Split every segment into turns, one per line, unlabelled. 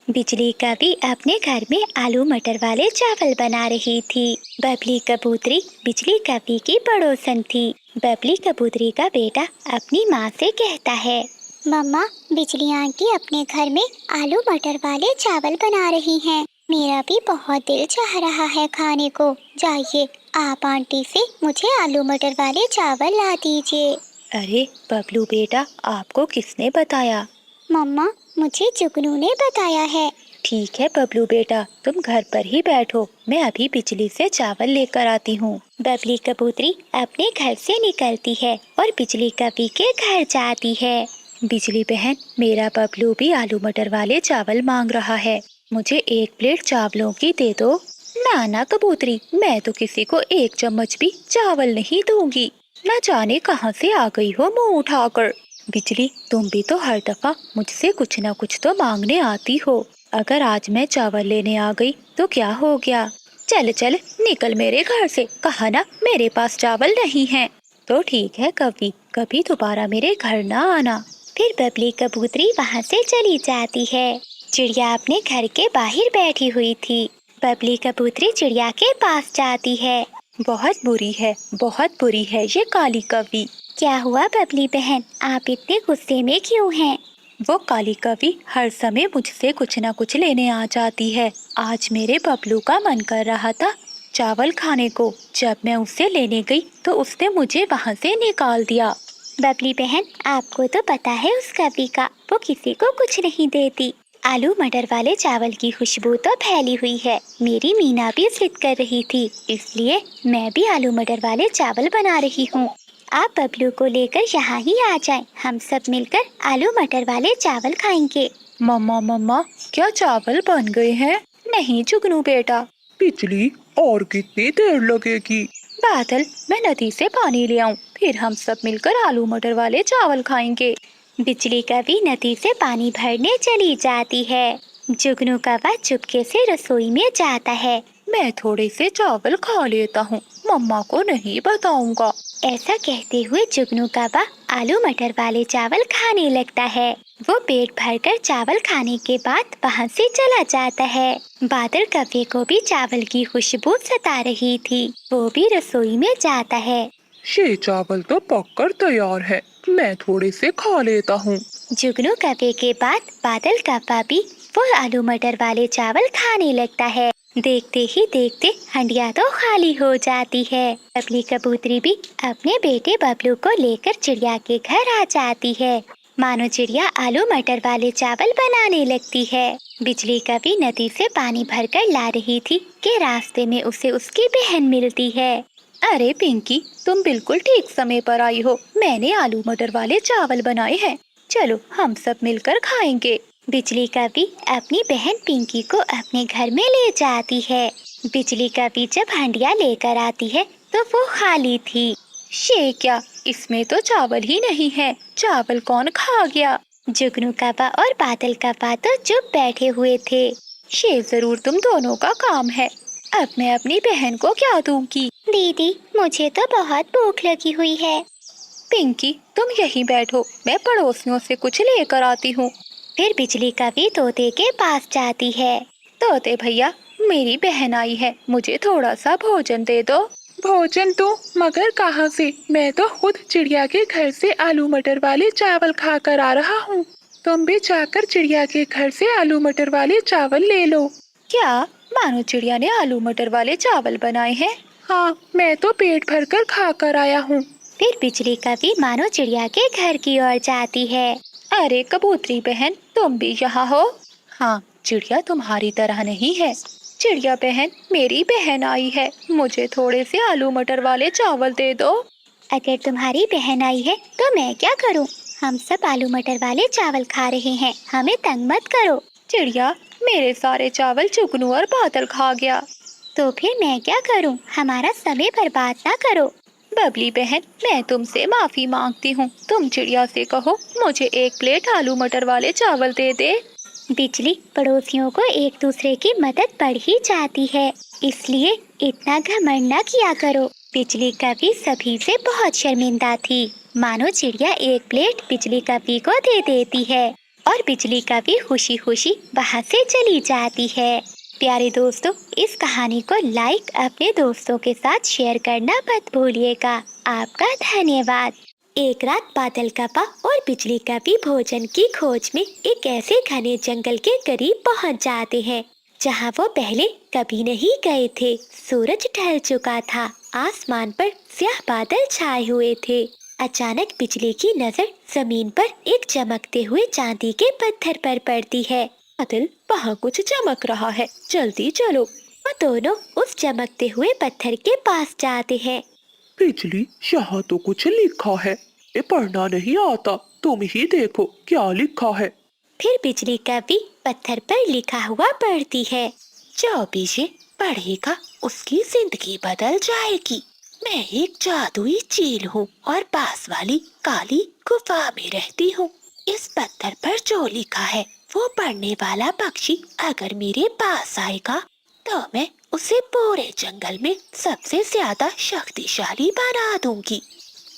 बिजली कभी अपने घर में आलू मटर वाले चावल बना रही थी। बबली कबूतरी बिजली कभी की पड़ोसन थी। बबली कबूतरी का बेटा अपनी माँ से कहता है,
मम्मा, बिजली आंटी अपने घर में आलू मटर वाले चावल बना रही हैं। मेरा भी बहुत दिल चाह रहा है खाने को। जाइए, आप आंटी से मुझे आलू मटर वाले चावल ला दीजिए।
अरे बबलू बेटा, आपको किसने बताया?
मम्मा, मुझे जुगनू ने बताया है।
ठीक है बबलू बेटा, तुम घर पर ही बैठो, मैं अभी बिजली से चावल लेकर आती हूँ। बबली कबूतरी अपने घर से निकलती है और बिजली कभी के घर जाती है। बिजली बहन, मेरा बबलू भी आलू मटर वाले चावल मांग रहा है, मुझे 1 प्लेट चावलों की दे दो। ना ना कबूतरी, मैं तो किसी को 1 चम्मच भी चावल नहीं दूंगी। न जाने कहाँ से आ गई हो मुंह उठाकर। बिजली, तुम भी तो हर दफा मुझसे कुछ न कुछ तो मांगने आती हो। अगर आज मैं चावल लेने आ गई तो क्या हो गया? चल चल निकल मेरे घर से, कहा ना मेरे पास चावल नहीं है। तो ठीक है, कभी कभी दोबारा मेरे घर ना आना। फिर बबली कबूतरी वहाँ से चली जाती है। चिड़िया अपने घर के बाहर बैठी हुई थी। बबली कबूतरी चिड़िया के पास जाती है। बहुत बुरी है, बहुत बुरी है ये काली कवि। क्या हुआ बबली बहन, आप इतने गुस्से में क्यों हैं? वो काली कवि हर समय मुझसे कुछ न कुछ लेने आ जाती है। आज मेरे बबलू का मन कर रहा था चावल खाने को। जब मैं उससे लेने गई तो उसने मुझे वहाँ से निकाल दिया। बबली बहन, आपको तो पता है उस कवि का, वो किसी को कुछ नहीं देती। आलू मटर वाले चावल की खुशबू तो फैली हुई है। मेरी मीना भी जिद कर रही थी, इसलिए मैं भी आलू मटर वाले चावल बना रही हूँ। आप बबलू को लेकर यहाँ ही आ जाएं, हम सब मिलकर आलू मटर वाले चावल खाएंगे। मम्मा मम्मा, क्या चावल बन गए हैं? नहीं जुगनू बेटा।
बिजली, और कितनी देर लगेगी?
बादल, मैं नदी से पानी ले आऊं, फिर हम सब मिलकर आलू मटर वाले चावल खाएंगे। बिजली कभी नदी से पानी भरने चली जाती है। जुगनू कौवा चुपके से रसोई में जाता है। मैं थोड़े से चावल खा लेता हूँ, मम्मा को नहीं बताऊंगा। ऐसा कहते हुए जुगनू कौवा आलू मटर वाले चावल खाने लगता है। वो पेट भरकर चावल खाने के बाद वहाँ से चला जाता है। बादल कौवे को भी चावल की खुशबू सता रही थी, वो भी रसोई में जाता है।
ये चावल तो पककर तैयार है, मैं थोड़े से खा लेता हूँ।
जुगनू कौवे के बाद बादल कौवा भी वो आलू मटर वाले चावल खाने लगता है। देखते ही देखते हंडिया तो खाली हो जाती है। बबली कबूतरी भी अपने बेटे बबलू को लेकर चिड़िया के घर आ जाती है। मानो चिड़िया आलू मटर वाले चावल बनाने लगती है। बिजली कभी नदी से पानी भरकर ला रही थी कि रास्ते में उसे उसकी बहन मिलती है। अरे पिंकी, तुम बिल्कुल ठीक समय पर आई हो, मैंने आलू मटर वाले चावल बनाए हैं, चलो हम सब मिलकर खाएंगे। बिजली कभी अपनी बहन पिंकी को अपने घर में ले जाती है। बिजली कभी जब हंडिया लेकर आती है तो वो खाली थी। ये क्या, इसमें तो चावल ही नहीं है, चावल कौन खा गया? जुगनू कौवा और बादल कौवा तो चुप बैठे हुए थे। ये जरूर तुम दोनों का काम है, अब मैं अपनी बहन को क्या दूंगी?
दीदी, मुझे तो बहुत भूख लगी हुई है।
पिंकी, तुम यहीं बैठो, मैं पड़ोसियों से कुछ लेकर आती हूँ। फिर बिजली कभी तोते के पास जाती है। तोते भैया, मेरी बहन आई है, मुझे थोड़ा सा भोजन दे दो।
भोजन तो मगर कहाँ से? मैं तो खुद चिड़िया के घर से आलू मटर वाले चावल खा कर आ रहा हूँ। तुम भी जाकर चिड़िया के घर से आलू मटर वाले चावल ले लो।
क्या, मानो चिड़िया ने आलू मटर वाले चावल बनाए हैं?
हाँ, मैं तो पेट भर कर खा कर आया हूँ।
फिर बिजली कभी मानो चिड़िया के घर की ओर जाती है। अरे कबूतरी बहन, तुम भी यहाँ हो? हाँ, चिड़िया तुम्हारी तरह नहीं है। चिड़िया बहन, मेरी बहन आई है, मुझे थोड़े से आलू मटर वाले चावल दे दो। अगर तुम्हारी बहन आई है तो मैं क्या करूँ? हम सब आलू मटर वाले चावल खा रहे हैं, हमें तंग मत करो। चिड़िया, मेरे सारे चावल जुगनू और बादल खा गया। तो फिर मैं क्या करूँ? हमारा समय बर्बाद ना करो। बबली बहन, मैं तुमसे माफी मांगती हूँ, तुम चिड़िया से कहो मुझे 1 प्लेट आलू मटर वाले चावल दे दे। बिजली, पड़ोसियों को एक दूसरे की मदद पड़ ही जाती है, इसलिए इतना घमंड न किया करो। बिजली कभी सभी से बहुत शर्मिंदा थी। मानो चिड़िया 1 प्लेट बिजली कभी को दे देती है और बिजली कभी खुशी खुशी वहाँ से चली जाती है। प्यारे दोस्तों, इस कहानी को लाइक अपने दोस्तों के साथ शेयर करना मत भूलिएगा। आपका धन्यवाद। एक रात बादल कपा और बिजली कभी भोजन की खोज में एक ऐसे घने जंगल के करीब पहुंच जाते हैं जहां वो पहले कभी नहीं गए थे। सूरज ढल चुका था, आसमान पर स्याह बादल छाए हुए थे। अचानक बिजली की नजर जमीन पर एक चमकते हुए चांदी के पत्थर पर पड़ती है।
बादल, वहाँ कुछ चमक रहा है, जल्दी चलो।
वो दोनों उस चमकते हुए पत्थर के पास जाते हैं।
बिजली, यहाँ तो कुछ लिखा है, ये पढ़ना नहीं आता, तुम ही देखो क्या लिखा है।
फिर बिजली कभी पत्थर पर लिखा हुआ पढ़ती है।
जो भी ये पढ़ेगा उसकी जिंदगी बदल जाएगी। मैं एक जादुई चील हूँ और पास वाली काली गुफा में रहती हूँ। इस पत्थर पर जो लिखा है वो पढ़ने वाला पक्षी अगर मेरे पास आएगा तो मैं उसे पूरे जंगल में सबसे ज्यादा शक्तिशाली बना दूंगी।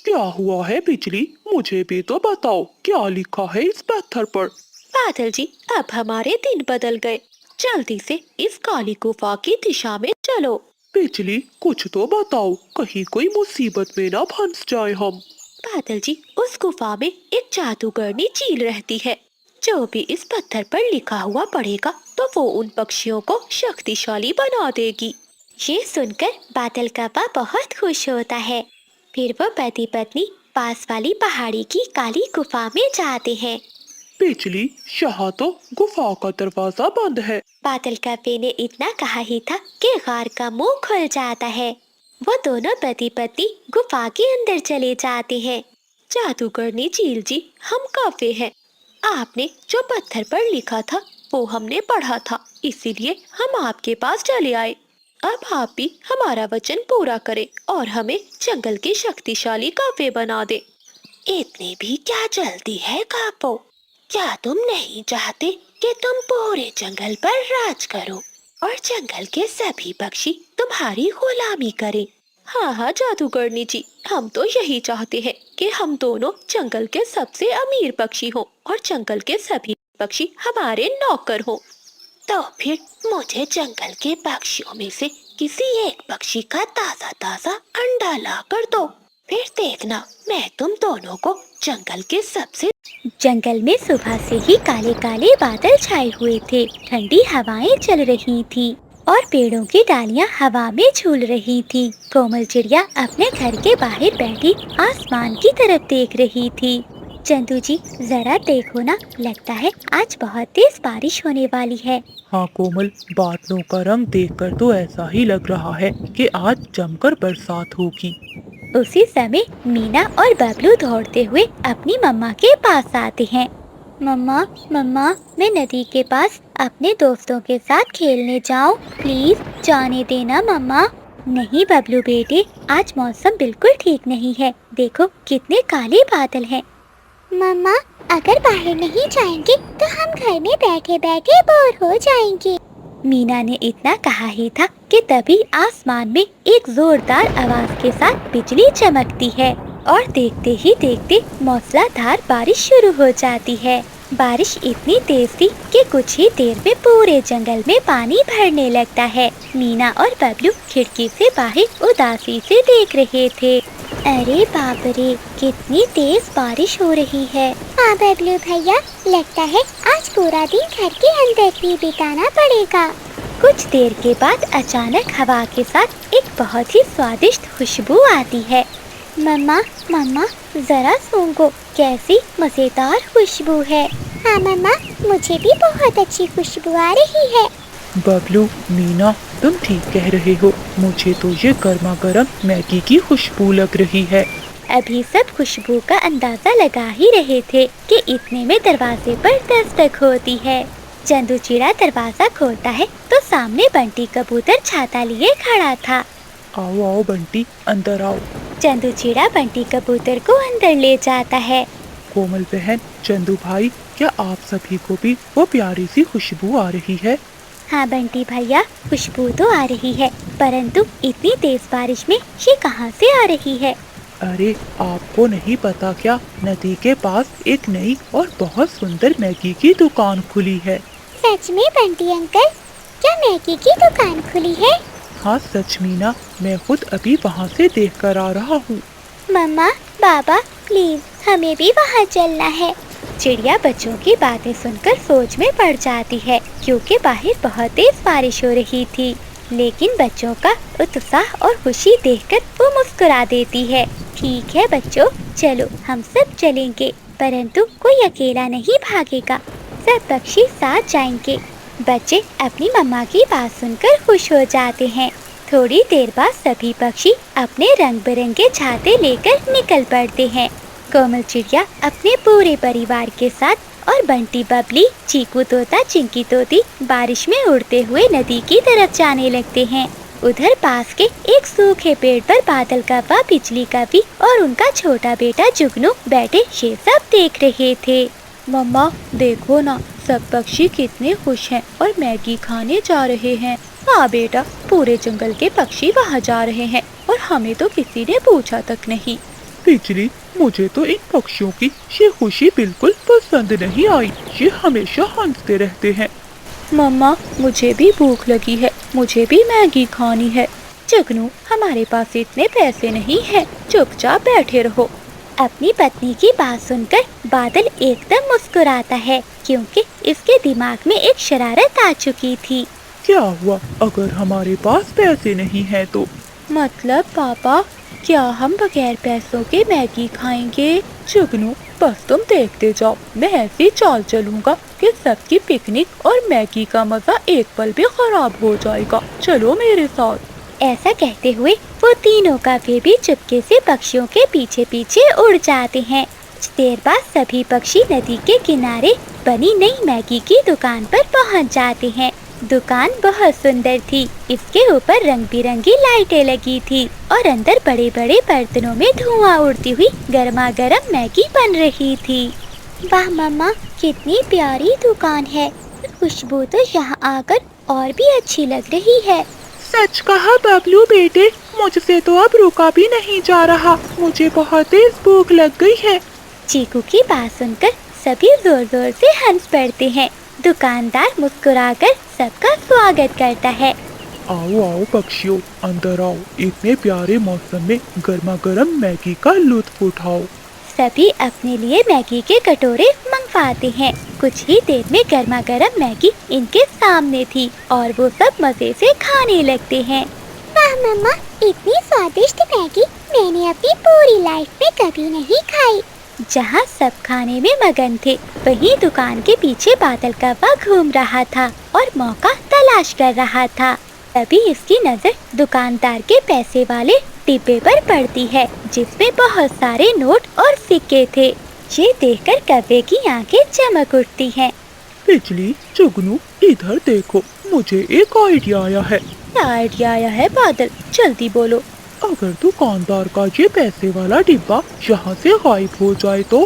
क्या हुआ है बिजली, मुझे भी तो बताओ क्या लिखा है इस पत्थर पर।
बादल जी, अब हमारे दिन बदल गए, जल्दी से इस काली गुफा की दिशा में चलो।
बिजली, कुछ तो बताओ, कहीं कोई मुसीबत में ना फंस जाए हम।
बादल जी, उस गुफा में एक जादूगरनी चील रहती है। जो भी इस पत्थर पर लिखा हुआ पढ़ेगा तो वो उन पक्षियों को शक्तिशाली बना देगी।
ये सुनकर बादल कपा बहुत खुश होता है। फिर वो पति पत्नी पास वाली पहाड़ी की काली गुफा में जाते हैं।
बिजली, यहाँ तो गुफा का दरवाजा बंद है।
बादल कपे ने इतना कहा ही था कि गार का मुंह खुल जाता है। वो दोनों पति पत्नी गुफा के अंदर चले जाते हैं।
जादूगरनी चील जी, हम काफे हैं। आपने जो पत्थर पर लिखा था वो हमने पढ़ा था, इसीलिए हम आपके पास चले आए। अब आप भी हमारा वचन पूरा करें और हमें जंगल के शक्तिशाली काफे बना दे।
इतनी भी क्या जल्दी है कापो? क्या तुम नहीं चाहते कि तुम पूरे जंगल पर राज करो और जंगल के सभी पक्षी तुम्हारी गुलामी करें?
हाँ हाँ जादूगरनी जी, हम तो यही चाहते हैं कि हम दोनों जंगल के सबसे अमीर पक्षी हों और जंगल के सभी पक्षी हमारे नौकर हों।
तो फिर मुझे जंगल के पक्षियों में से किसी एक पक्षी का ताजा ताजा अंडा ला कर दो। फिर देखना मैं तुम दोनों को जंगल में सुबह से ही काले काले बादल छाए हुए थे। ठंडी हवाएं चल रही थी और पेड़ों की डालियां हवा में झूल रही थी। कोमल चिड़िया अपने घर के बाहर बैठी आसमान की तरफ देख रही थी। चंदू जी, जरा देखो ना, लगता है आज बहुत तेज बारिश होने वाली है।
हाँ कोमल, बादलों का रंग देखकर तो ऐसा ही लग रहा है कि आज जमकर बरसात होगी।
उसी समय मीना और बबलू दौड़ते हुए अपनी मम्मा के पास आते हैं। मम्मा, मम्मा, मैं नदी के पास अपने दोस्तों के साथ खेलने जाऊं? प्लीज जाने देना मम्मा। नहीं बबलू बेटे, आज मौसम बिल्कुल ठीक नहीं है। देखो कितने काले बादल हैं।
मम्मा, अगर बाहर नहीं जाएंगे तो हम घर में बैठे बैठे बोर हो जाएंगे।
मीना ने इतना कहा ही था कि तभी आसमान में एक जोरदार आवाज के साथ बिजली चमकती है और देखते ही देखते मूसलाधार बारिश शुरू हो जाती है। बारिश इतनी तेज थी कि कुछ ही देर में पूरे जंगल में पानी भरने लगता है। मीना और बबलू खिड़की से बाहर उदासी से देख रहे थे।
अरे बाप रे, कितनी तेज बारिश हो रही है। हाँ बबलू भैया, लगता है आज पूरा दिन घर के अंदर ही बिताना पड़ेगा।
कुछ देर के बाद अचानक हवा के साथ एक बहुत ही स्वादिष्ट खुशबू आती है।
मम्मा, मम्मा, जरा सूंघो, कैसी मजेदार खुशबू है। हाँ मम्मा, मुझे भी बहुत अच्छी खुशबू आ रही है।
बबलू, मीना, तुम ठीक कह रहे हो, मुझे तो ये गर्मा गर्म मैगी की खुशबू लग रही है।
अभी सब खुशबू का अंदाजा लगा ही रहे थे कि इतने में दरवाजे पर दस्तक होती है। चंदू चिड़ा दरवाजा खोलता है तो सामने बंटी कबूतर छाता लिए खड़ा था।
आओ आओ बंटी, अंदर आओ।
चंदू चिड़ा बंटी कबूतर को अंदर ले जाता है।
कोमल बहन, चंदू भाई, क्या आप सभी को भी वो प्यारी सी खुशबू आ रही है?
हाँ बंटी भैया, खुशबू तो आ रही है, परंतु इतनी तेज बारिश में ये कहाँ से आ रही है?
अरे आपको नहीं पता क्या, नदी के पास एक नई और बहुत सुंदर मैगी की दुकान खुली है।
सच में बंटी अंकल, क्या मैगी की दुकान खुली है?
हाँ सच मीना, मैं खुद अभी वहाँ से देख कर आ रहा हूँ।
मम्मा, पापा, प्लीज हमें भी वहाँ चलना है।
चिड़िया बच्चों की बातें सुनकर सोच में पड़ जाती है, क्योंकि बाहर बहुत तेज बारिश हो रही थी। लेकिन बच्चों का उत्साह और खुशी देखकर वो मुस्कुरा देती है। ठीक है बच्चों, चलो हम सब चलेंगे, परंतु कोई अकेला नहीं भागेगा, सब पक्षी साथ जाएंगे। बच्चे अपनी मम्मा की बात सुनकर खुश हो जाते हैं। थोड़ी देर बाद सभी पक्षी अपने रंग बिरंगे छाते लेकर निकल पड़ते हैं। कोमल चिड़िया अपने पूरे परिवार के साथ और बंटी, बबली, चीकू तोता, चिंकी तोती बारिश में उड़ते हुए नदी की तरफ जाने लगते हैं। उधर पास के एक सूखे पेड़ पर बादल कौवा, बिजली कवि और उनका छोटा बेटा जुगनू बैठे ये सब देख रहे थे।
मम्मा देखो ना, सब पक्षी कितने खुश हैं और मैगी खाने जा रहे हैं। हाँ बेटा, पूरे जंगल के पक्षी वहाँ जा रहे हैं और हमें तो किसी ने पूछा तक नहीं।
बिजली, मुझे तो इन पक्षियों की ये खुशी बिल्कुल पसंद नहीं आई। ये हमेशा हंसते रहते हैं।
मम्मा मुझे भी भूख लगी है, मुझे भी मैगी खानी है। जुगनू, हमारे पास इतने पैसे नहीं हैं, चुपचाप बैठे रहो।
अपनी पत्नी की बात सुनकर बादल एकदम मुस्कुराता है, क्योंकि इसके दिमाग में एक शरारत आ चुकी थी।
क्या हुआ अगर हमारे पास पैसे नहीं है तो?
मतलब पापा, क्या हम बगैर पैसों के मैगी खाएंगे? जुगनू, बस तुम देखते जाओ, मैं ऐसी चाल चलूंगा कि सबकी पिकनिक और मैगी का मजा एक पल भी खराब हो जाएगा। चलो मेरे साथ।
ऐसा कहते हुए वो तीनों कौवे भी चुपके से पक्षियों के पीछे पीछे उड़ जाते हैं। कुछ देर बाद सभी पक्षी नदी के किनारे बनी नई मैगी की दुकान पर पहुंच जाते हैं। दुकान बहुत सुंदर थी, इसके ऊपर रंग बिरंगी लाइटें लगी थी और अंदर बड़े बड़े बर्तनों में धुआं उड़ती हुई गर्मा गर्म मैगी बन रही थी।
वाह मम्मा, कितनी प्यारी दुकान है। खुशबू तो यहाँ आकर और भी अच्छी लग रही है।
सच कहा बबलू बेटे, मुझसे तो अब रुका भी नहीं जा रहा। मुझे बहुत तेज भूख लग गई है।
चीकू की बात सुनकर सभी जोर जोर से हंस पड़ते हैं। दुकानदार मुस्कुराकर सबका स्वागत करता है।
आओ आओ पक्षियों, अंदर आओ। इतने प्यारे मौसम में गर्मा गर्म मैगी का लुत्फ उठाओ।
सभी अपने लिए मैगी के कटोरे मंगवाते हैं। कुछ ही देर में गर्मा गर्म मैगी इनके सामने थी और वो सब मजे से खाने लगते हैं।
वाह मम्मा, इतनी स्वादिष्ट मैगी मैंने अपनी पूरी लाइफ में कभी नहीं खाई।
जहाँ सब खाने में मगन थे, वहीं दुकान के पीछे बादल कौवा घूम रहा था और मौका तलाश कर रहा था। तभी इसकी नजर दुकानदार के पैसे वाले डिब्बे पर पड़ती है, जिसमें बहुत सारे नोट और सिक्के थे। ये देखकर कौवे की आंखें चमक उठती हैं।
बिजली, जुगनू, इधर देखो, मुझे एक आइडिया आया है।
क्या आइडिया आया है बादल? जल्दी बोलो।
अगर दुकानदार का ये पैसे वाला डिब्बा यहाँ से गायब हो जाए तो?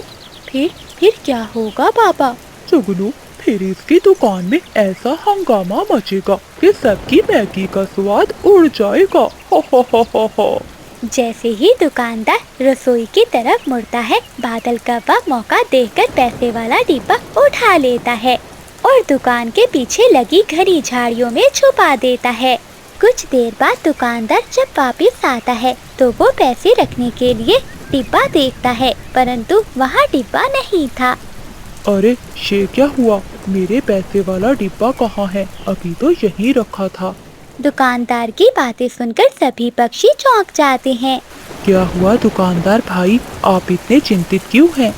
फिर क्या होगा पापा?
जुगनू, फिर इसकी दुकान में ऐसा हंगामा मचेगा कि सबकी मैगी का स्वाद उड़ जाएगा। हो हो।
जैसे ही दुकानदार रसोई की तरफ मुड़ता है, बादल कौवा मौका देखकर पैसे वाला डिब्बा उठा लेता है और दुकान के पीछे लगी घनी झाड़ियों में छुपा देता है। कुछ देर बाद दुकानदार जब वापस आता है तो वो पैसे रखने के लिए डिब्बा देखता है, परंतु वहाँ डिब्बा नहीं था।
अरे ये क्या हुआ? मेरे पैसे वाला डिब्बा कहाँ है? अभी तो यहीं रखा था।
दुकानदार की बातें सुनकर सभी पक्षी चौंक जाते हैं।
क्या हुआ दुकानदार भाई, आप इतने चिंतित क्यों हैं?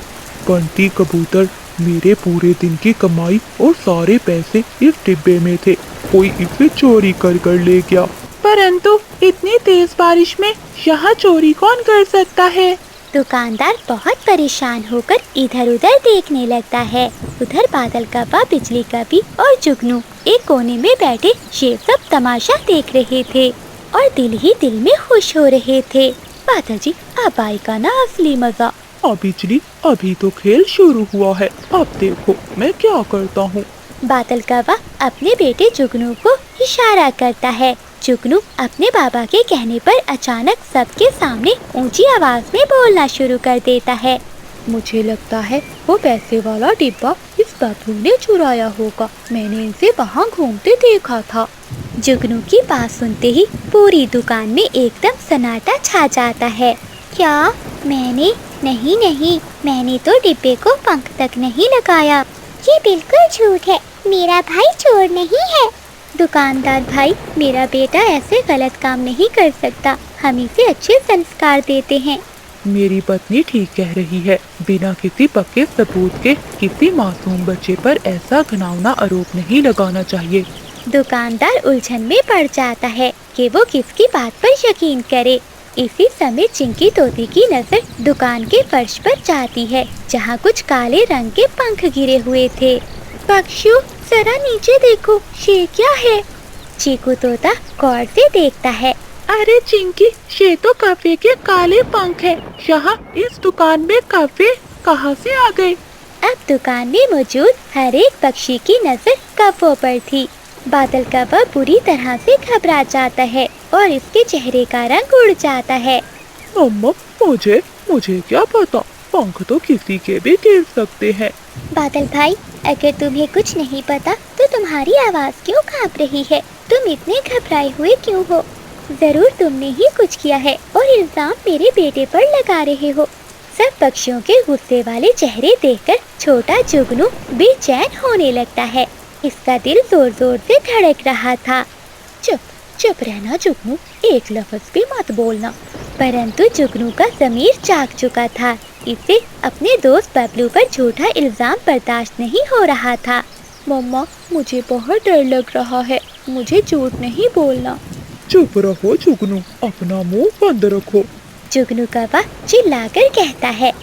बंटी कबूतर, मेरे पूरे दिन की कमाई और सारे पैसे इस डिब्बे में थे। कोई इसे चोरी कर ले गया। परंतु इतनी तेज बारिश में यहाँ चोरी कौन कर सकता है?
दुकानदार बहुत परेशान होकर इधर उधर देखने लगता है। उधर बादल कौवा, बिजली कवि और जुगनू एक कोने में बैठे ये सब तमाशा देख रहे थे और दिल ही दिल में खुश हो रहे थे।
बादल जी, अब आएगा ना असली मजा।
बिजली, अभी तो खेल शुरू हुआ है, अब देखो मैं क्या करता हूँ।
बादल कौवा अपने बेटे जुगनू को इशारा करता है जुगनू अपने बाबा के कहने पर अचानक सबके सामने ऊंची आवाज में बोलना शुरू कर देता है।
मुझे लगता है वो पैसे वाला डिब्बा इस बबलू ने चुराया होगा। मैंने इसे वहाँ घूमते देखा था।
जुगनू की बात सुनते ही पूरी दुकान में एकदम सन्नाटा छा जाता है। क्या? नहीं, मैंने तो डिब्बे को पंख तक नहीं लगाया।
ये बिल्कुल झूठ है, मेरा भाई चोर नहीं है।
दुकानदार भाई, मेरा बेटा ऐसे गलत काम नहीं कर सकता। हम इसे अच्छे संस्कार देते हैं।
मेरी पत्नी ठीक कह रही है। बिना किसी पक्के सबूत के किसी मासूम बच्चे पर ऐसा घिनौना आरोप नहीं लगाना चाहिए।
दुकानदार उलझन में पड़ जाता है कि वो किसकी बात पर यकीन करे। इसी समय चिंकी तोते की नजर दुकान के फर्श पर जाती है, जहाँ कुछ काले रंग के पंख गिरे हुए थे। पक्षियों, जरा नीचे देखो, ये क्या है? चीकू तोता गौर से देखता है।
अरे चिंकी, ये तो कौवे के काले पंख है। यहाँ इस दुकान में कौवे कहाँ से आ गए?
अब दुकान में मौजूद हर एक पक्षी की नजर कौवों पर थी। बादल कौवा बुरी तरह से घबरा जाता है और इसके चेहरे का रंग उड़ जाता है।
अम्मा, मुझे क्या पता, पंख तो किसी के भी गिर सकते हैं।
बादल भाई, अगर तुम्हें कुछ नहीं पता तो तुम्हारी आवाज क्यों कांप रही है? तुम इतने घबराए हुए क्यों हो? जरूर तुमने ही कुछ किया है और इल्जाम मेरे बेटे पर लगा रहे हो। सब पक्षियों के गुस्से वाले चेहरे देखकर छोटा जुगनू बेचैन होने लगता है। इसका दिल जोर जोर से धड़क रहा था।
चुप रहना जुगनू, एक लफ्ज भी मत बोलना।
परंतु जुगनू का ज़मीर जाग चुका था। इसे अपने दोस्त बबलू पर झूठा इल्जाम बर्दाश्त नहीं हो रहा था।
मम्मा, मुझे बहुत डर लग रहा है। मुझे झूठ नहीं बोलना।
चुप रहो जुगनू, अपना मुंह बंद रखो।
जुगनू कौवा चिल्लाकर कहता है।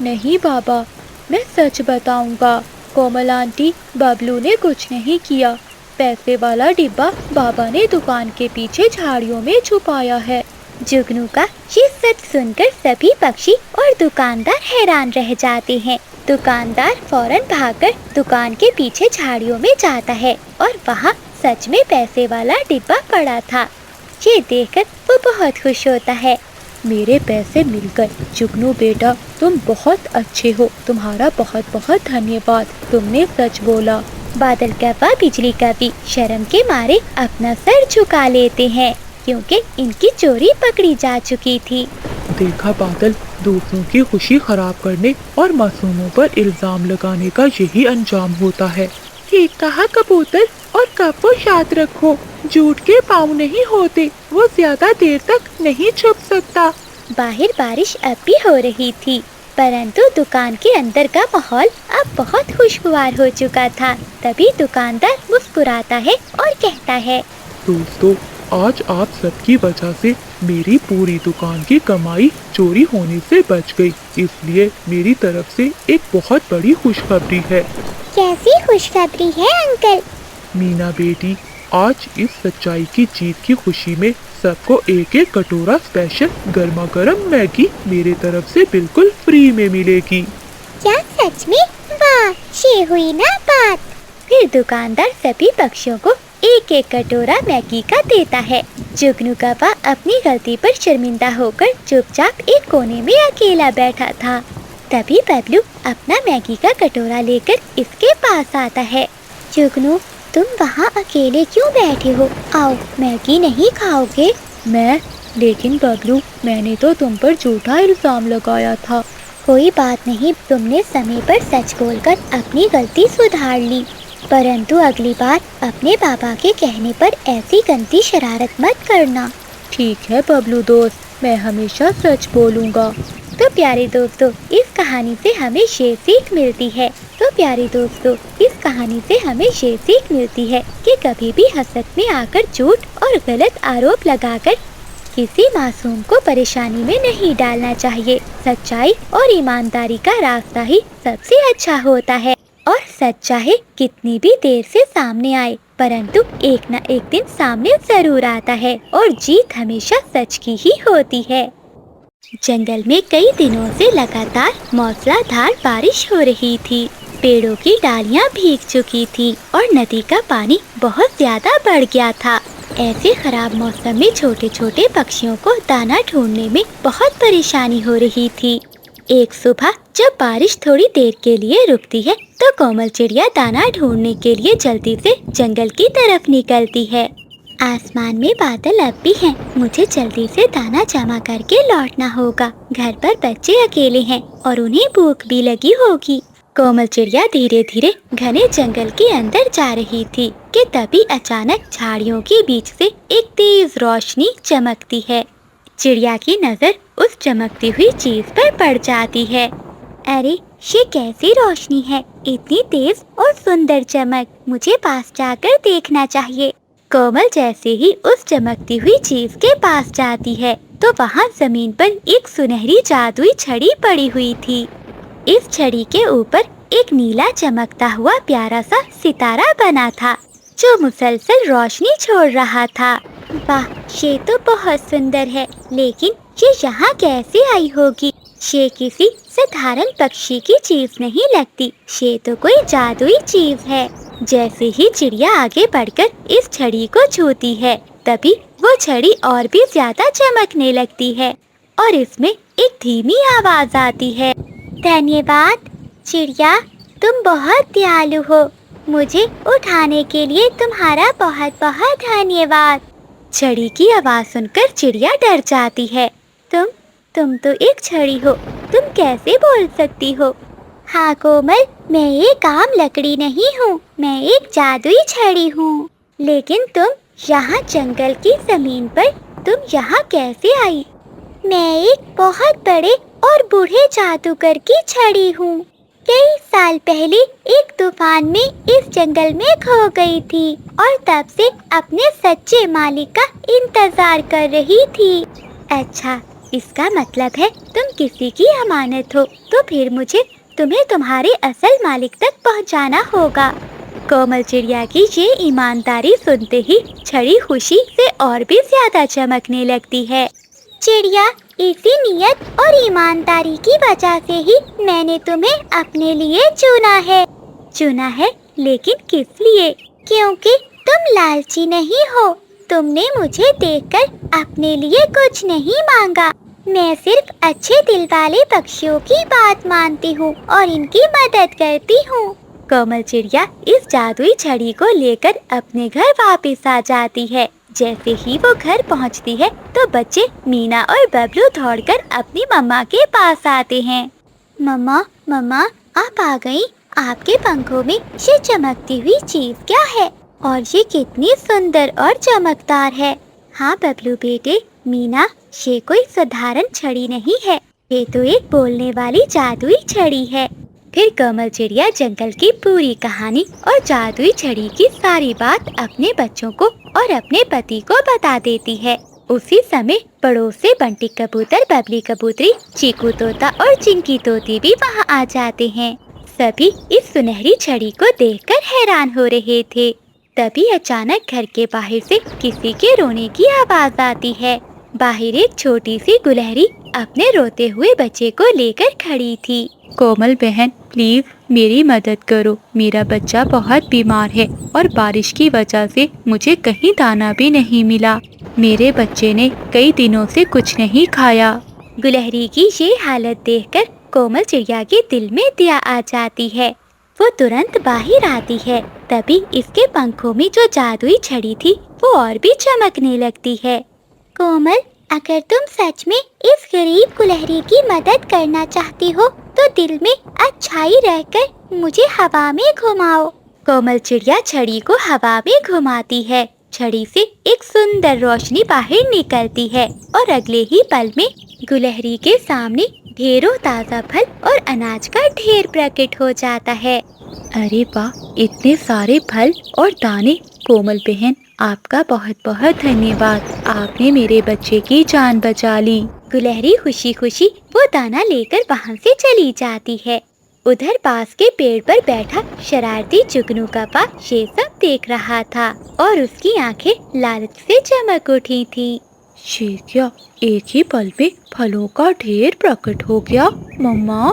नहीं बाबा, मैं सच बताऊंगा। कोमल आंटी, बबलू ने कुछ नहीं किया। पैसे वाला डिब्बा बाबा ने दुकान के पीछे झाड़ियों में छुपाया है।
जुगनू का ये सच सुनकर सभी पक्षी और दुकानदार हैरान रह जाते हैं। दुकानदार फौरन भागकर दुकान के पीछे झाड़ियों में जाता है और वहाँ सच में पैसे वाला डिब्बा पड़ा था। ये देखकर वो बहुत खुश होता है।
मेरे पैसे मिल गए। जुगनू बेटा, तुम बहुत अच्छे हो। तुम्हारा बहुत बहुत धन्यवाद। तुमने सच बोला।
बादल कौवा, बिजली कौवी शर्म के मारे अपना सर झुका लेते हैं, क्योंकि इनकी चोरी पकड़ी जा चुकी थी।
देखा बादल, दूसरों की खुशी खराब करने और मासूमों पर इल्जाम लगाने का यही अंजाम होता है। ठीक कहा कबूतर, और कौवों याद रखो, झूठ के पाँव नहीं होते, वो ज्यादा देर तक नहीं छुप सकता।
बाहर बारिश अब भी हो रही थी, परंतु दुकान के अंदर का माहौल अब बहुत खुशगवार हो चुका था। तभी दुकानदार मुस्कुराता है और कहता है,
दोस्तों, आज आप सबकी वजह से मेरी पूरी दुकान की कमाई चोरी होने से बच गई। इसलिए मेरी तरफ से एक बहुत बड़ी खुशखबरी है।
कैसी खुशखबरी है अंकल?
मीना बेटी, आज इस सच्चाई की जीत की खुशी में सबको एक एक कटोरा स्पेशल गर्मा गर्म मैगी मेरे तरफ से बिल्कुल फ्री में मिलेगी।
क्या सच में? वाह, ये हुई ना बात।
फिर दुकानदार सभी पक्षियों को एक एक कटोरा मैगी का देता है। जुगनू कौवा अपनी गलती पर शर्मिंदा होकर चुपचाप एक कोने में अकेला बैठा था। तभी बबलू अपना मैगी का कटोरा लेकर इसके पास आता है। जुगनू, तुम वहाँ अकेले क्यों बैठे हो? आओ, मैगी नहीं खाओगे?
लेकिन बबलू, मैंने तो तुम पर झूठा इल्जाम लगाया था।
कोई बात नहीं, तुमने समय पर सच बोलकर अपनी गलती सुधार ली। परंतु अगली बार अपने पापा के कहने पर ऐसी गंदी शरारत मत करना।
ठीक है बबलू दोस्त, मैं हमेशा सच बोलूँगा।
तो प्यारे दोस्तों, इस कहानी से हमें ये सीख मिलती है कि कभी भी हसरत में आकर झूठ और गलत आरोप लगाकर किसी मासूम को परेशानी में नहीं डालना चाहिए। सच्चाई और ईमानदारी का रास्ता ही सबसे अच्छा होता है, और सच चाहे कितनी भी देर से सामने आए, परंतु एक न एक दिन सामने जरूर आता है, और जीत हमेशा सच की ही होती है। जंगल में कई दिनों से लगातार मूसलाधार बारिश हो रही थी। पेड़ों की डालियां भीग चुकी थी और नदी का पानी बहुत ज्यादा बढ़ गया था। ऐसे खराब मौसम में छोटे छोटे पक्षियों को दाना ढूंढने में बहुत परेशानी हो रही थी। एक सुबह जब बारिश थोड़ी देर के लिए रुकती है तो कोमल चिड़िया दाना ढूंढने के लिए जल्दी से जंगल की तरफ निकलती है। आसमान में बादल अब भी हैं, मुझे जल्दी से दाना जमा करके लौटना होगा। घर पर बच्चे अकेले हैं और उन्हें भूख भी लगी होगी। कोमल चिड़िया धीरे धीरे घने जंगल के अंदर जा रही थी कि तभी अचानक झाड़ियों के बीच से एक तेज रोशनी चमकती है। चिड़िया की नजर उस चमकती हुई चीज पर पड़ जाती है। अरे ये कैसी रोशनी है, इतनी तेज और सुंदर चमक, मुझे पास जाकर देखना चाहिए। कोमल जैसे ही उस चमकती हुई चीज के पास जाती है तो वहाँ जमीन पर एक सुनहरी जादुई छड़ी पड़ी हुई थी। इस छड़ी के ऊपर एक नीला चमकता हुआ प्यारा सा सितारा बना था जो मुसलसल रोशनी छोड़ रहा था। वाह, ये तो बहुत सुंदर है, लेकिन ये यहाँ कैसे आई होगी? ये किसी साधारण पक्षी की चीज नहीं लगती, ये तो कोई जादुई चीज है। जैसे ही चिड़िया आगे बढ़कर इस छड़ी को छूती है तभी वो छड़ी और भी ज्यादा चमकने लगती है और इसमें एक धीमी आवाज आती है। धन्यवाद चिड़िया, तुम बहुत दयालु हो, मुझे उठाने के लिए तुम्हारा बहुत बहुत धन्यवाद। छड़ी की आवाज सुनकर चिड़िया डर जाती है। तुम तो एक छड़ी हो, तुम कैसे बोल सकती हो? हाँ कोमल, मैं एक आम लकड़ी नहीं हूँ, मैं एक जादुई छड़ी हूँ। लेकिन तुम यहाँ जंगल की जमीन पर, तुम यहाँ कैसे आई? मैं एक बहुत बड़े और बूढ़े जादूगर की छड़ी हूँ। कई साल पहले एक तूफान में इस जंगल में खो गई थी और तब से अपने सच्चे मालिक का इंतजार कर रही थी। अच्छा, इसका मतलब है तुम किसी की अमानत हो, तो फिर मुझे तुम्हें तुम्हारे असल मालिक तक पहुंचाना होगा। कोमल चिड़िया की ये ईमानदारी सुनते ही छड़ी खुशी से और भी ज्यादा चमकने लगती है। चिड़िया, इसी नियत और ईमानदारी की वजह से ही मैंने तुम्हें अपने लिए चुना है, लेकिन किस लिए? क्योंकि तुम लालची नहीं हो, तुमने मुझे देखकर अपने लिए कुछ नहीं मांगा। मैं सिर्फ अच्छे दिल वाले पक्षियों की बात मानती हूँ और इनकी मदद करती हूँ। कोमल चिड़िया इस जादुई छड़ी को लेकर अपने घर वापस आ जाती है। जैसे ही वो घर पहुंचती है तो बच्चे मीना और बबलू दौड़कर अपनी मम्मा के पास आते हैं। मम्मा, आप आ गई। आपके पंखों में ये चमकती हुई चीज क्या है और ये कितनी सुंदर और चमकदार है? हाँ बबलू बेटे, मीना, ये कोई साधारण छड़ी नहीं है, ये तो एक बोलने वाली जादुई छड़ी है। फिर कोमल चिड़िया जंगल की पूरी कहानी और जादुई छड़ी की सारी बात अपने बच्चों को और अपने पति को बता देती है। उसी समय पड़ोस से बंटी कबूतर, बबली कबूतरी, चीकू तोता और चिंकी तोती भी वहाँ आ जाते हैं। सभी इस सुनहरी छड़ी को देखकर हैरान हो रहे थे। तभी अचानक घर के बाहर से किसी के रोने की आवाज आती है। बाहर एक छोटी सी गुलहरी अपने रोते हुए बच्चे को लेकर खड़ी थी।
कोमल बहन, प्लीज मेरी मदद करो, मेरा बच्चा बहुत बीमार है और बारिश की वजह से मुझे कहीं दाना भी नहीं मिला। मेरे बच्चे ने कई दिनों से कुछ नहीं खाया।
गुलहरी की ये हालत देखकर कोमल चिड़िया के दिल में दया आ जाती है। वो तुरंत बाहर आती है। तभी इसके पंखों में जो जादुई छड़ी थी वो और भी चमकने लगती है। कोमल, अगर तुम सच में इस गरीब गुलहरी की मदद करना चाहती हो तो दिल में अच्छाई रहकर मुझे हवा में घुमाओ। कोमल चिड़िया छड़ी को हवा में घुमाती है। छड़ी से एक सुंदर रोशनी बाहर निकलती है और अगले ही पल में गुलहरी के सामने ढेरों ताज़ा फल और अनाज का ढेर प्रकट हो जाता है।
अरे वाह, इतने सारे फल और दाने। कोमल बहन, आपका बहुत बहुत धन्यवाद, आपने मेरे बच्चे की जान बचा ली।
गुलहरी खुशी खुशी वो दाना लेकर वहाँ से चली जाती है। उधर पास के पेड़ पर बैठा शरारती जुगनू का पास ये सब देख रहा था और उसकी आंखें लालच से चमक उठी थी।
ये क्या, एक ही पल में फलों का ढेर प्रकट हो गया? मम्मा,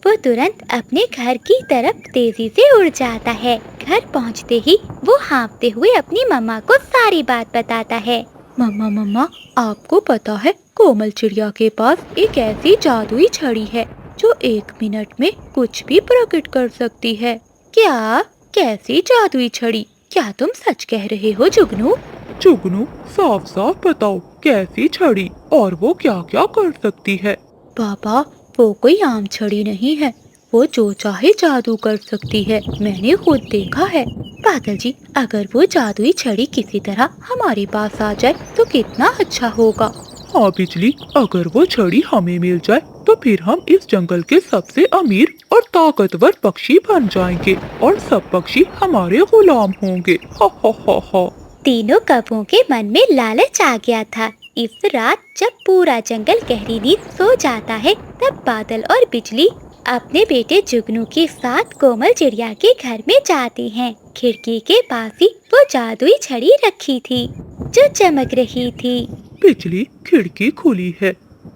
वो तुरंत अपने घर की तरफ तेजी से उड़ जाता है। घर पहुंचते ही वो हाँफते हुए अपनी मम्मा को सारी बात बताता है।
मम्मा मम्मा, आपको पता है कोमल चिड़िया के पास एक ऐसी जादुई छड़ी है जो 1 मिनट में कुछ भी प्रकट कर सकती है। क्या? कैसी जादुई छड़ी? क्या तुम सच कह रहे हो जुगनू?
जुगनू, साफ साफ बताओ कैसी छड़ी और वो क्या क्या कर सकती है।
पापा, वो कोई आम छड़ी नहीं है, वो जो चाहे जादू कर सकती है, मैंने खुद देखा है। बादल जी, अगर वो जादुई छड़ी किसी तरह हमारे पास आ जाए तो कितना अच्छा होगा।
हाँ बिजली, अगर वो छड़ी हमें मिल जाए तो फिर हम इस जंगल के सबसे अमीर और ताकतवर पक्षी बन जाएंगे और सब पक्षी हमारे गुलाम होंगे। हा हा हा हा।
तीनों कौवों के मन में लालच आ गया था। इस रात जब पूरा जंगल गहरी नींद सो जाता है, तब बादल और बिजली अपने बेटे जुगनू के साथ कोमल चिड़िया के घर में जाते हैं। खिड़की के पास ही वो जादुई छड़ी रखी थी जो चमक रही थी।
बिजली, खिड़की खुली है,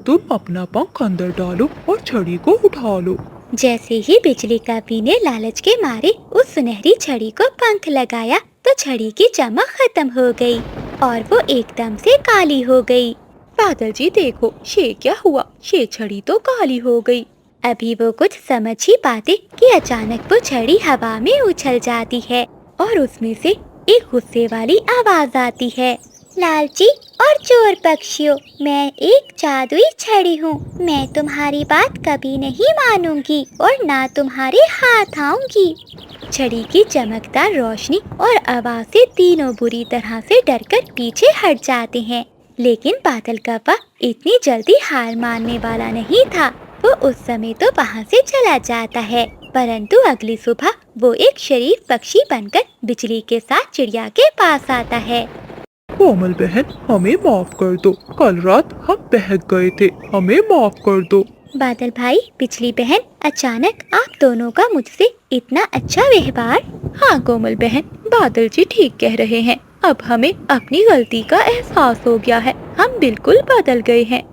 तुम अपना पंख अंदर डालो और छड़ी को उठा लो।
जैसे ही बिजली कवि ने लालच के मारे उस सुनहरी छड़ी को पंख लगाया तो छड़ी की चमक खत्म हो गई और वो एकदम से काली हो गई।
बादल जी देखो, ये क्या हुआ? ये छड़ी तो काली हो गई।
अभी वो कुछ समझ ही पाते कि अचानक वो छड़ी हवा में उछल जाती है और उसमें से एक गुस्से वाली आवाज आती है। लालची और चोर पक्षियों, मैं एक जादुई छड़ी हूँ। मैं तुम्हारी बात कभी नहीं मानूंगी और ना तुम्हारे हाथ आऊंगी। छड़ी की चमकदार रोशनी और आवाज से तीनों बुरी तरह से डरकर पीछे हट जाते हैं। लेकिन बादल कौवा इतनी जल्दी हार मानने वाला नहीं था। वो उस समय तो वहाँ से चला जाता है, परंतु अगली सुबह वो एक शरीफ पक्षी बनकर बिजली के साथ चिड़िया के पास आता है।
कोमल बहन, हमें माफ कर दो, कल रात हम बहक गए थे, हमें माफ कर दो।
बादल भाई, बिजली बहन, अचानक आप दोनों का मुझसे इतना अच्छा व्यवहार।
हाँ कोमल बहन, बादल जी ठीक कह रहे हैं। अब हमें अपनी गलती का एहसास हो गया है, हम बिल्कुल बदल गए हैं।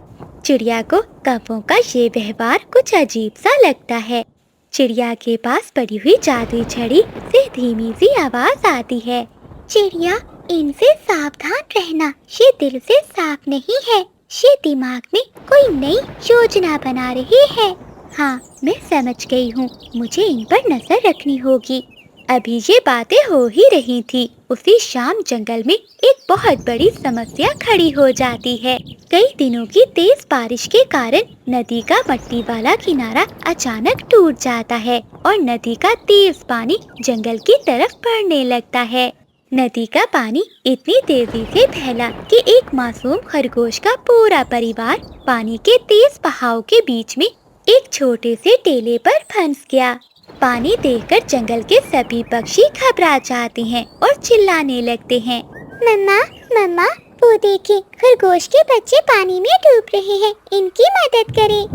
चिड़िया को कौवों का ये व्यवहार कुछ अजीब सा लगता है। चिड़िया के पास पड़ी हुई जादुई छड़ी से धीमी सी आवाज आती है।
चिड़िया, इनसे सावधान रहना, ये दिल से साफ नहीं है, ये दिमाग में कोई नई योजना बना रही है।
हाँ, मैं समझ गई हूँ, मुझे इन पर नजर रखनी होगी। अभी ये बातें हो ही रही थी, उसी शाम जंगल में एक बहुत बड़ी समस्या खड़ी हो जाती है। कई दिनों की तेज बारिश के कारण नदी का मट्टी वाला किनारा अचानक टूट जाता है और नदी का तेज पानी जंगल की तरफ बढ़ने लगता है। नदी का पानी इतनी तेजी से फैला कि एक मासूम खरगोश का पूरा परिवार पानी के तेज बहाव के बीच में एक छोटे से टेले पर फंस गया। पानी देखकर जंगल के सभी पक्षी घबरा जाते हैं और चिल्लाने लगते हैं।
मम्मा, मम्मा, वो देखिए, खरगोश के बच्चे पानी में डूब रहे हैं, इनकी मदद करें।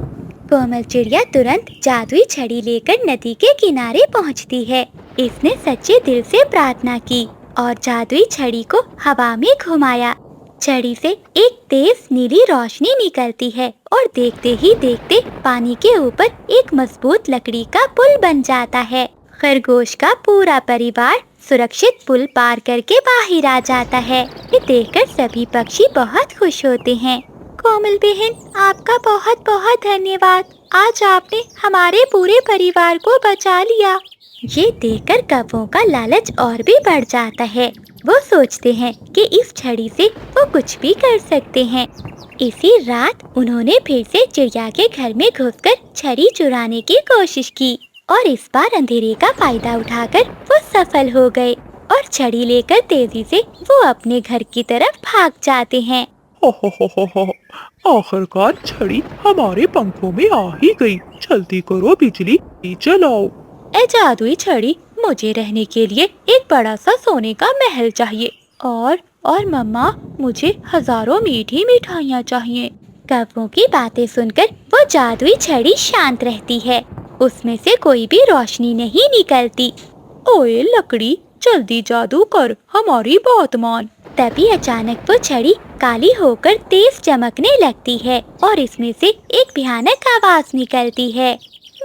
कोमल चिड़िया तुरंत जादुई छड़ी लेकर नदी के किनारे पहुंचती है। इसने सच्चे दिल से प्रार्थना की और जादुई छड़ी को हवा में घुमाया। छड़ी से एक तेज नीली रोशनी निकलती है और देखते ही देखते पानी के ऊपर एक मजबूत लकड़ी का पुल बन जाता है। खरगोश का पूरा परिवार सुरक्षित पुल पार करके बाहर आ जाता है। ये देखकर सभी पक्षी बहुत खुश होते हैं। कोमल बहन, आपका बहुत बहुत धन्यवाद। आज आपने हमारे पूरे परिवार को बचा लिया। ये देखकर कौवों का लालच और भी बढ़ जाता है। वो सोचते हैं कि इस छड़ी से वो कुछ भी कर सकते हैं। इसी रात उन्होंने फिर से चिड़िया के घर में घुसकर छड़ी चुराने की कोशिश की और इस बार अंधेरे का फायदा उठाकर वो सफल हो गए और छड़ी लेकर तेजी से वो अपने घर की तरफ भाग जाते हैं।
आखिरकार छड़ी हमारे पंखों में आ ही गई। जल्दी करो बिजली, चलाओ।
ए जादुई छड़ी, मुझे रहने के लिए एक बड़ा सा सोने का महल चाहिए और मम्मा, मुझे हजारों मीठी मिठाइयाँ चाहिए।
कौवों की बातें सुनकर वो जादुई छड़ी शांत रहती है। उसमें से कोई भी रोशनी नहीं निकलती।
ओए लकड़ी, जल्दी जादू कर, हमारी बात मान।
तभी अचानक वो छड़ी काली होकर तेज चमकने लगती है और इसमें से एक भयानक आवाज निकलती है।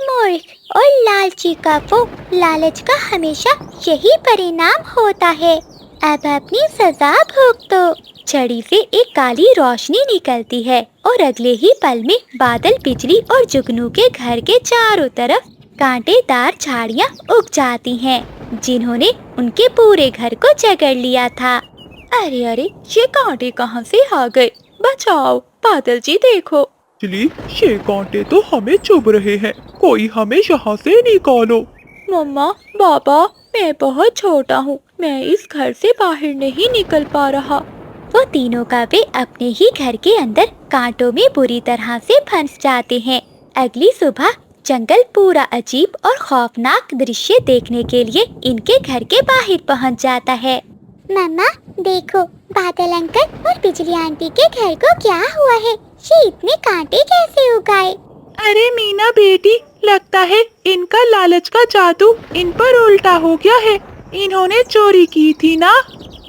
मूर्ख और लालची कपो, लालच का हमेशा यही परिणाम होता है। अब अपनी सजा भुगतो।
छड़ी से एक काली रोशनी निकलती है और अगले ही पल में बादल, बिजली और जुगनू के घर के चारों तरफ कांटेदार झाड़ियाँ उग जाती हैं, जिन्होंने उनके पूरे घर को जकड़ लिया था।
अरे अरे, ये कांटे कहाँ से आ गए? बचाओ, बादल जी देखो।
बिजली, ये कांटे तो हमें चुभ रहे हैं, कोई हमें यहाँ से निकालो।
मम्मा, बाबा, मैं बहुत छोटा हूँ, मैं इस घर से बाहर नहीं निकल पा रहा।
वो तीनों कौवे अपने ही घर के अंदर कांटों में बुरी तरह से फंस जाते हैं। अगली सुबह जंगल पूरा अजीब और खौफनाक दृश्य देखने के लिए इनके घर के बाहर पहुंच जाता है।
मम्मा देखो, बादल अंकल और बिजली आंटी के घर को क्या हुआ है? ये इतने कांटे कैसे उगाए?
अरे मीना बेटी, लगता है इनका लालच का जादू इन पर उल्टा हो गया है। इन्होंने चोरी की थी ना।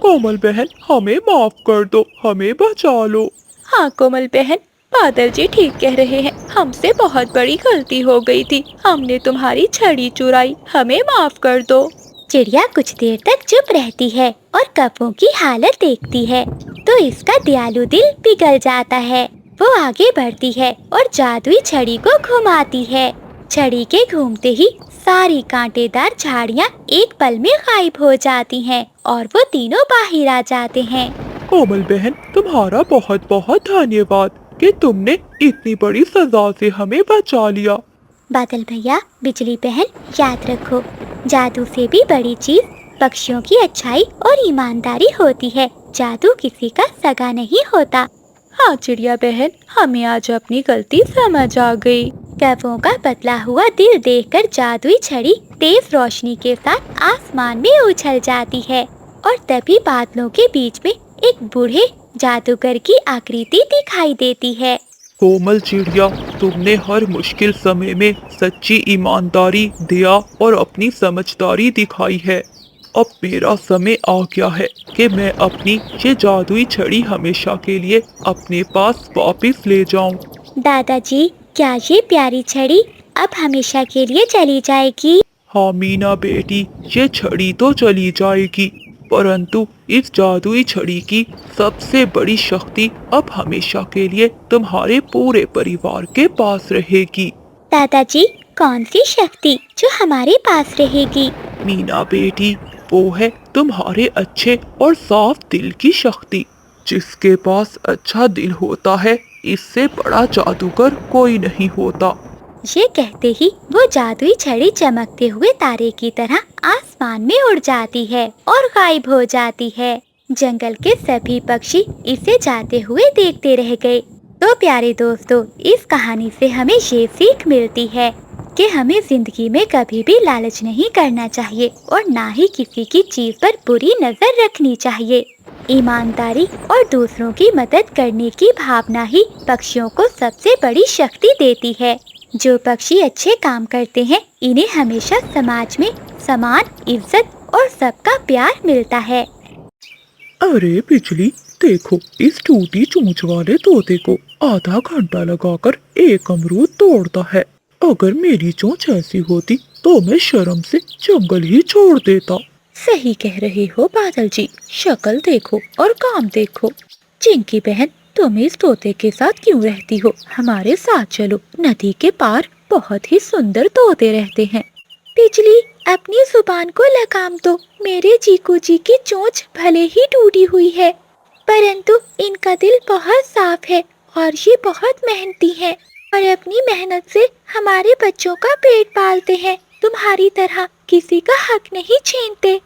कोमल बहन, हमें माफ कर दो, हमें बचा लो।
हाँ कोमल बहन, बादल जी ठीक कह रहे हैं, हमसे बहुत बड़ी गलती हो गई थी, हमने तुम्हारी छड़ी चुराई, हमें माफ कर दो।
चिड़िया कुछ देर तक चुप रहती है और कौवों की हालत देखती है, तो इसका दयालु दिल पिघल जाता है। वो आगे बढ़ती है और जादुई छड़ी को घुमाती है। छड़ी के घूमते ही सारी कांटेदार झाड़ियाँ एक पल में गायब हो जाती हैं और वो तीनों बाहर आ जाते हैं।
कोमल बहन, तुम्हारा बहुत बहुत धन्यवाद कि तुमने इतनी बड़ी सजा से हमें बचा लिया।
बादल भैया, बिजली बहन, याद रखो, जादू से भी बड़ी चीज पक्षियों की अच्छाई और ईमानदारी होती है। जादू किसी का सगा नहीं होता।
हाँ चिड़िया बहन, हमें आज अपनी गलती समझ आ गई।
कौवों का बदला हुआ दिल देखकर जादुई छड़ी तेज रोशनी के साथ आसमान में उछल जाती है और तभी बादलों के बीच में एक बूढ़े जादूगर की आकृति दिखाई देती है।
कोमल चिड़िया, तुमने हर मुश्किल समय में सच्ची ईमानदारी, दया और अपनी समझदारी दिखाई है। अब मेरा समय आ गया है कि मैं अपनी ये जादुई छड़ी हमेशा के लिए अपने पास वापस ले जाऊं।
दादाजी, क्या ये प्यारी छड़ी अब हमेशा के लिए चली जाएगी?
हाँ मीना बेटी, ये छड़ी तो चली जाएगी, परंतु इस जादुई छड़ी की सबसे बड़ी शक्ति अब हमेशा के लिए तुम्हारे पूरे परिवार के पास रहेगी।
दादाजी, कौन सी शक्ति जो हमारे पास रहेगी?
मीना बेटी, वो है तुम्हारे अच्छे और साफ दिल की शक्ति। जिसके पास अच्छा दिल होता है, इससे बड़ा जादूगर कोई नहीं होता।
ये कहते ही वो जादुई छड़ी चमकते हुए तारे की तरह आसमान में उड़ जाती है और गायब हो जाती है। जंगल के सभी पक्षी इसे जाते हुए देखते रह गए। तो प्यारे दोस्तों, इस कहानी से हमें ये सीख मिलती है कि हमें जिंदगी में कभी भी लालच नहीं करना चाहिए और ना ही किसी की चीज पर बुरी नजर रखनी चाहिए। ईमानदारी और दूसरों की मदद करने की भावना ही पक्षियों को सबसे बड़ी शक्ति देती है। जो पक्षी अच्छे काम करते हैं, इन्हें हमेशा समाज में समान इज्जत और सबका प्यार मिलता है।
अरे बिजली, देखो इस टूटी चोंच वाले तोते को आधा घंटा लगाकर एक अमरूद तोड़ता है। अगर मेरी चोंच ऐसी होती तो मैं शर्म से जंगल ही छोड़ देता।
सही कह रहे हो बादल जी, शक्ल देखो और काम देखो। चिंकी बहन, तुम इस तोते के साथ क्यों रहती हो? हमारे साथ चलो, नदी के पार बहुत ही सुंदर तोते रहते हैं।
बिजली, अपनी जुबान को लगाम दो। मेरे जीकू जी की चोंच भले ही टूटी हुई है, परंतु इनका दिल बहुत साफ है और ये बहुत मेहनती है और अपनी मेहनत से हमारे बच्चों का पेट पालते हैं। तुम्हारी तरह किसी का हक नहीं छीनते।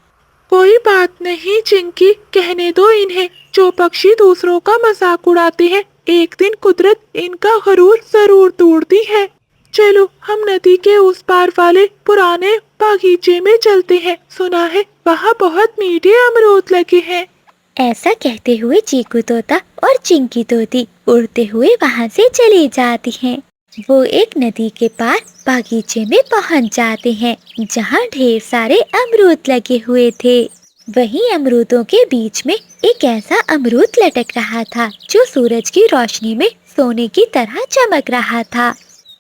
कोई बात नहीं चिंकी, कहने दो इन्हें। जो पक्षी दूसरों का मजाक उड़ाते हैं, एक दिन कुदरत इनका गरूर जरूर तोड़ती है। चलो हम नदी के उस पार वाले पुराने बागीचे में चलते हैं। सुना है वहाँ बहुत मीठे अमरूद लगे हैं।
ऐसा कहते हुए चीकू तोता और चिंकी तोती उड़ते हुए वहाँ से चले जाती हैं। वो एक नदी के पार बागीचे में पहुँच जाते हैं, जहाँ ढेर सारे अमरूद लगे हुए थे। वहीं अमरूदों के बीच में एक ऐसा अमरूद लटक रहा था जो सूरज की रोशनी में सोने की तरह चमक रहा था।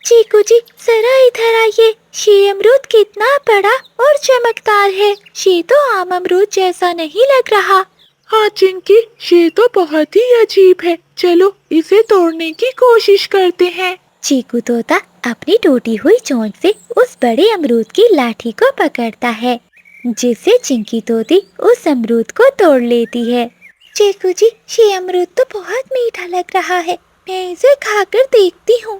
चीकू जी जरा इधर आइए, ये अमरूद कितना बड़ा और चमकदार है। ये तो आम अमरूद जैसा नहीं लग रहा।
हाँ चिंकी, ये तो बहुत ही अजीब है। चलो इसे तोड़ने की कोशिश करते हैं।
चीकू तोता अपनी टूटी हुई चोंच से उस बड़े अमरूद की लाठी को पकड़ता है, जिससे चिंकी तोती उस अमरूद को तोड़ लेती है। चीकू जी ये अमरूद तो बहुत मीठा लग रहा है, मैं इसे खाकर देखती हूँ।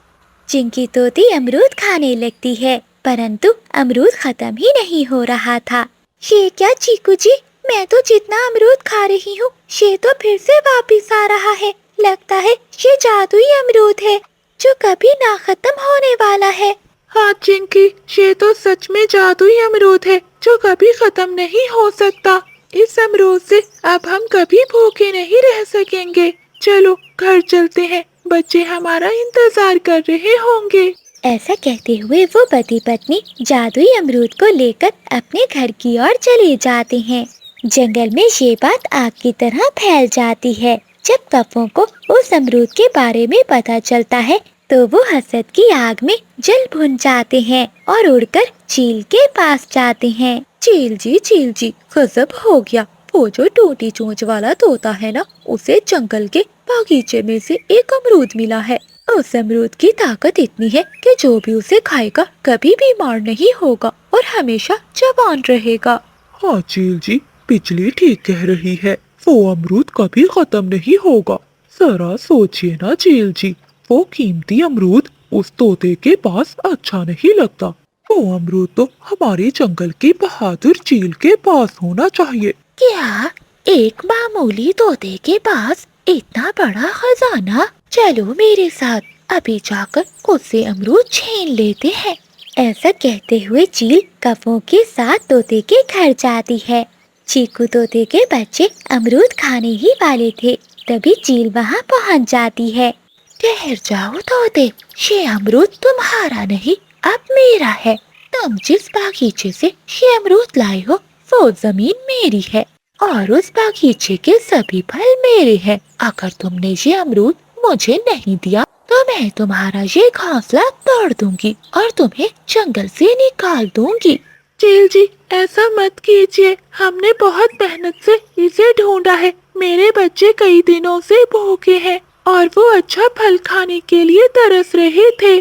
चिंकी तोती अमरूद खाने लगती है, परंतु अमरूद खत्म ही नहीं हो रहा था। ये क्या चीकू जी, मैं तो जितना अमरूद खा रही हूँ ये तो फिर से वापिस आ रहा है। लगता है ये जादुई अमरूद है जो कभी ना खत्म होने वाला है।
हाँ चिंकी, ये तो सच में जादुई अमरूद है जो कभी खत्म नहीं हो सकता। इस अमरूद से अब हम कभी भूखे नहीं रह सकेंगे। चलो घर चलते हैं, बच्चे हमारा इंतजार कर रहे होंगे।
ऐसा कहते हुए वो पति पत्नी जादुई अमरूद को लेकर अपने घर की ओर चले जाते हैं। जंगल में ये बात आग की तरह फैल जाती है। जब कौवों को उस अमरूद के बारे में पता चलता है तो वो हसद की आग में जल भुन जाते हैं और उड़कर चील के पास जाते हैं। चील जी गजब हो गया। वो जो टूटी चोंच वाला तोता है ना, उसे जंगल के बागीचे में से एक अमरूद मिला है। उस अमरूद की ताकत इतनी है कि जो भी उसे खाएगा कभी बीमार नहीं होगा और हमेशा जवान रहेगा।
हाँ चील जी, बिजली ठीक कह रही है। वो अमरूद कभी खत्म नहीं होगा। जरा सोचिए ना चील जी, वो कीमती अमरूद उस तोते के पास अच्छा नहीं लगता। वो अमरूद तो हमारे जंगल की बहादुर चील के पास होना चाहिए।
क्या एक मामूली तोते के पास इतना बड़ा खजाना? चलो मेरे साथ, अभी जाकर उससे अमरूद छीन लेते हैं।
ऐसा कहते हुए चील कौवों के साथ तोते के घर जाती है। चीकू तोते के बच्चे अमरूद खाने ही वाले थे, तभी चील वहाँ पहुँच जाती है।
ठहर जाओ तोते, ये अमरूद तुम्हारा नहीं अब मेरा है। तुम जिस बागीचे से ये अमरूद लाए हो वो जमीन मेरी है और उस बागीचे के सभी फल मेरे हैं। अगर तुमने ये अमरूद मुझे नहीं दिया तो मैं तुम्हारा ये घोंसला तोड़ दूंगी और तुम्हें जंगल से निकाल दूंगी।
चील जी ऐसा मत कीजिए, हमने बहुत मेहनत से इसे ढूंढा है। मेरे बच्चे कई दिनों से भूखे हैं और वो अच्छा फल खाने के लिए तरस रहे थे।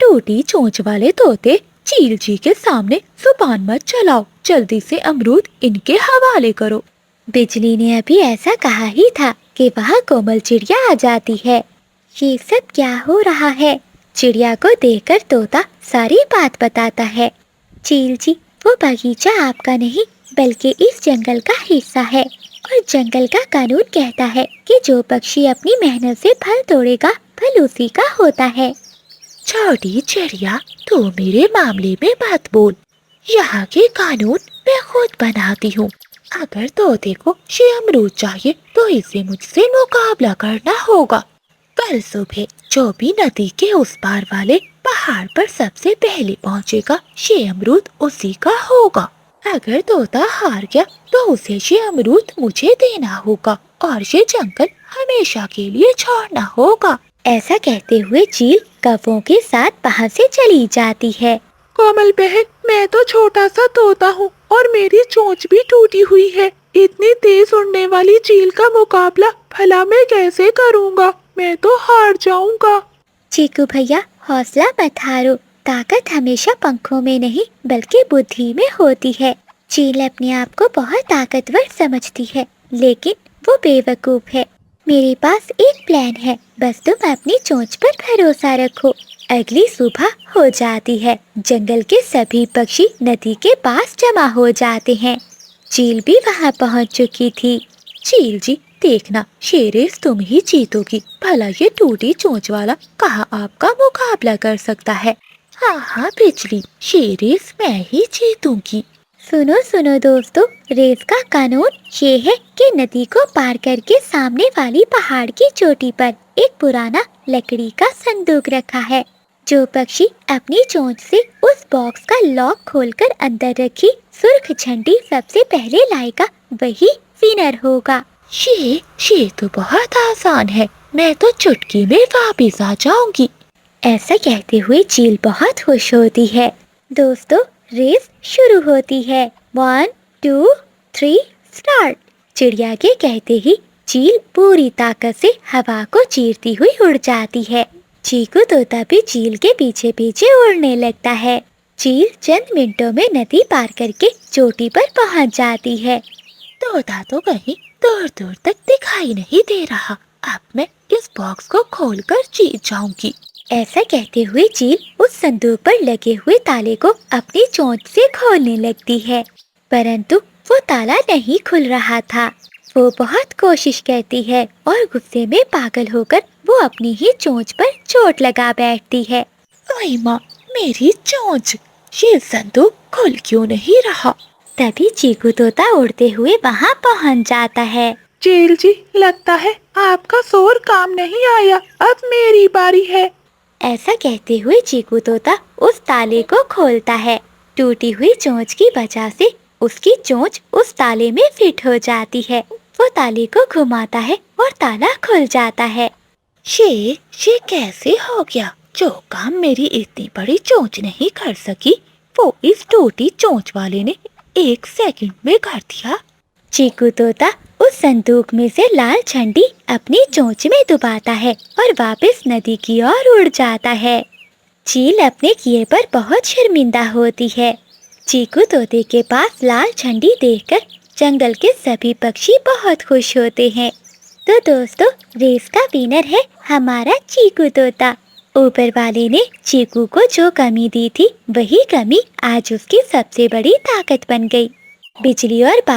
टूटी चोंच वाले तोते चील जी के सामने जुबान मत चलाओ, जल्दी से अमरूद इनके हवाले करो। बिजली ने अभी ऐसा कहा ही था कि वहाँ कोमल चिड़िया आ जाती है। ये सब क्या हो रहा है? चिड़िया को देखकर तोता सारी बात बताता है। चील जी वो बगीचा आपका नहीं बल्कि इस जंगल का हिस्सा है और जंगल का कानून कहता है कि जो पक्षी अपनी मेहनत से फल तोड़ेगा फल उसी का होता है।
छोटी चिड़िया, तू मेरे मामले में मत बोल। यहाँ के कानून मैं खुद बनाती हूँ। अगर तोते को ये अमरूद चाहिए तो इसे मुझसे मुकाबला करना होगा। कल सुबह जो भी नदी के उस पार वाले पहाड़ पर सबसे पहले पहुँचेगा ये अमरूद उसी का होगा। अगर तोता हार गया तो उसे ये अमरूद मुझे देना होगा और ये जंगल हमेशा के लिए छोड़ना होगा।
ऐसा कहते हुए चील कौवों के साथ वहाँ से चली जाती है।
कोमल बहन, मैं तो छोटा सा तोता हूँ और मेरी चोंच भी टूटी हुई है। इतनी तेज उड़ने वाली चील का मुकाबला भला मैं कैसे करूँगा? मैं तो हार जाऊँगा।
चीकू भैया हौसला मत हारो, ताकत हमेशा पंखों में नहीं बल्कि बुद्धि में होती है। चील अपने आप को बहुत ताकतवर समझती है लेकिन वो बेवकूफ है। मेरे पास एक प्लान है, बस तुम अपनी चोंच पर भरोसा रखो। अगली सुबह हो जाती है। जंगल के सभी पक्षी नदी के पास जमा हो जाते हैं। चील भी वहां पहुंच चुकी थी। चील जी देखना, ये रेस तुम ही जीतोगी। भला ये टूटी चोंच वाला कहाँ आपका मुकाबला कर सकता है।
हाँ हाँ बिजली, ये रेस मैं ही जीतूंगी।
सुनो दोस्तों, रेस का कानून ये है कि नदी को पार करके सामने वाली पहाड़ की चोटी पर एक पुराना लकड़ी का संदूक रखा है। जो पक्षी अपनी चोंच से उस बॉक्स का लॉक खोलकर अंदर रखी सुर्ख झंडी सबसे पहले लाएगा वही विनर होगा।
ये तो बहुत आसान है, मैं तो चुटकी में वापिस आ जाऊंगी।
ऐसा कहते हुए चील बहुत खुश होती है। दोस्तों, रेस शुरू होती है। 1, 2, 3 स्टार्ट। चिड़िया के कहते ही चील पूरी ताकत से हवा को चीरती हुई उड़ जाती है। चीकू तोता भी चील के पीछे पीछे उड़ने लगता है। चील चंद मिनटों में नदी पार करके चोटी पर पहुंच जाती है।
तोता तो कहीं दूर दूर तक दिखाई नहीं दे रहा। अब मैं इस बॉक्स को खोलकर जीत जाऊंगी।
ऐसा कहते हुए चील उस संदूक पर लगे हुए ताले को अपनी चोंच से खोलने लगती है, परंतु वो ताला नहीं खुल रहा था। वो बहुत कोशिश करती है और गुस्से में पागल होकर वो अपनी ही चोंच पर चोट लगा बैठती है।
ओए माँ, मेरी चोंच! ये संदूक खुल क्यों नहीं रहा?
तभी चीकू तोता उड़ते हुए वहाँ पहुँच जाता है।
चील जी, लगता है आपका शोर काम नहीं आया। अब मेरी बारी है।
ऐसा कहते हुए चीकू तोता उस ताले को खोलता है। टूटी हुई चोंच की वजह से उसकी चोंच उस ताले में फिट हो जाती है। वो ताले को घुमाता है और ताला खुल जाता है।
ये कैसे हो गया? जो काम मेरी इतनी बड़ी चोंच नहीं कर सकी, वो इस टूटी चोंच वाले ने 1 सेकंड में कर दिया।
चीकू तोता उस संदूक में से लाल झंडी अपनी चोंच में दबाता है और वापस नदी की ओर उड़ जाता है। चील अपने किए पर बहुत शर्मिंदा होती है। चीकू तोते के पास लाल झंडी देखकर जंगल के सभी पक्षी बहुत खुश होते हैं। तो दोस्तों, रेस का विनर है हमारा चीकू तोता। ऊपर वाले ने चीकू को जो कमी दी थी, वही कमी आज उसकी सबसे बड़ी ताकत बन गई। बिजली और